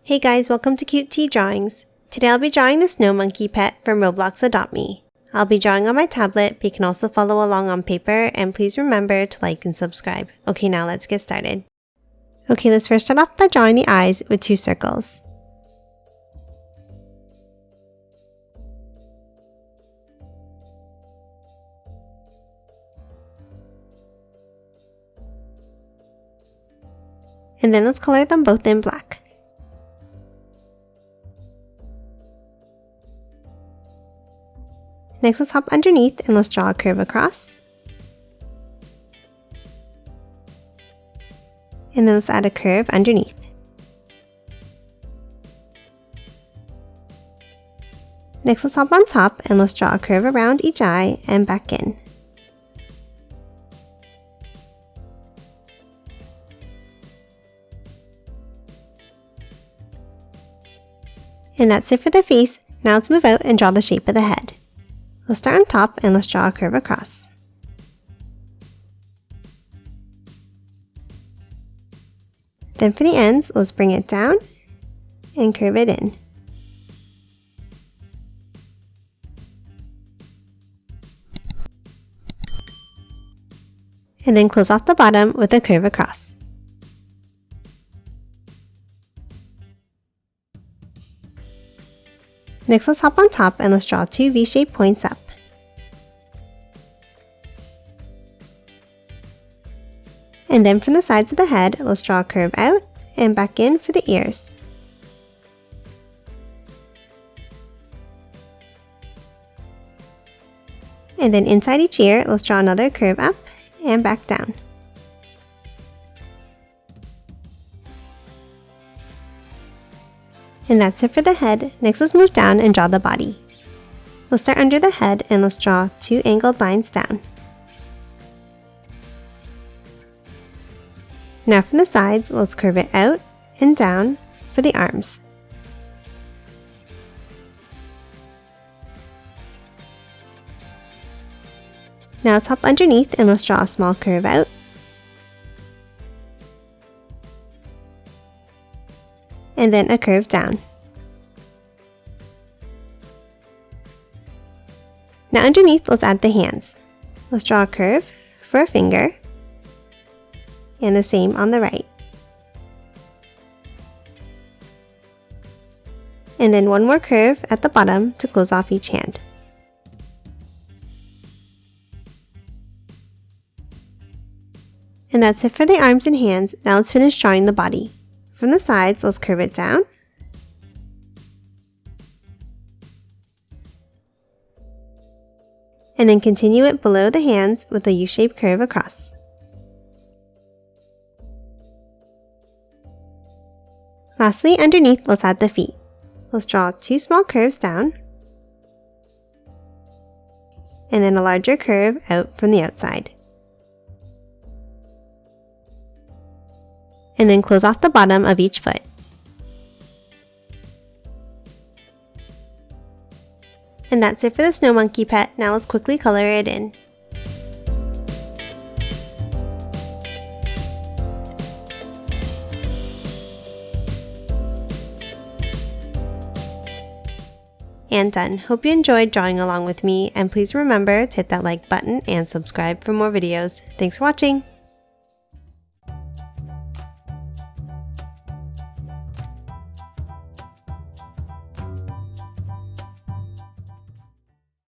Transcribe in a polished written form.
Hey guys, welcome to Cute Tea Drawings. Today I'll be drawing the snow monkey pet from Roblox Adopt Me. I'll be drawing on my tablet, but you can also follow along on paper, and please remember to like and subscribe. Okay, now let's get started. Okay, let's first start off by drawing the eyes with 2 circles. And then let's color them both in black. Next, let's hop underneath and let's draw a curve across. And then let's add a curve underneath. Next, let's hop on top and let's draw a curve around each eye and back in. And that's it for the face. Now let's move out and draw the shape of the head. Let's start on top and let's draw a curve across. Then for the ends, let's bring it down and curve it in. And then close off the bottom with a curve across. Next, let's hop on top and let's draw 2 V-shaped points up. And then from the sides of the head, let's draw a curve out and back in for the ears. And then inside each ear, let's draw another curve up and back down. And that's it for the head. Next, let's move down and draw the body. Let's start under the head and let's draw 2 angled lines down. Now from the sides, let's curve it out and down for the arms. Now let's hop underneath and let's draw a small curve out. And then a curve down. Now underneath, let's add the hands. Let's draw a curve for a finger, and the same on the right. And then one more curve at the bottom to close off each hand. And that's it for the arms and hands. Now let's finish drawing the body. From the sides, let's curve it down. And then continue it below the hands with a U-shaped curve across. Lastly, underneath, let's add the feet. Let's draw 2 small curves down, and then a larger curve out from the outside. And then close off the bottom of each foot. And that's it for the snow monkey pet. Now let's quickly color it in. And done. Hope you enjoyed drawing along with me, and please remember to hit that like button and subscribe for more videos. Thanks for watching!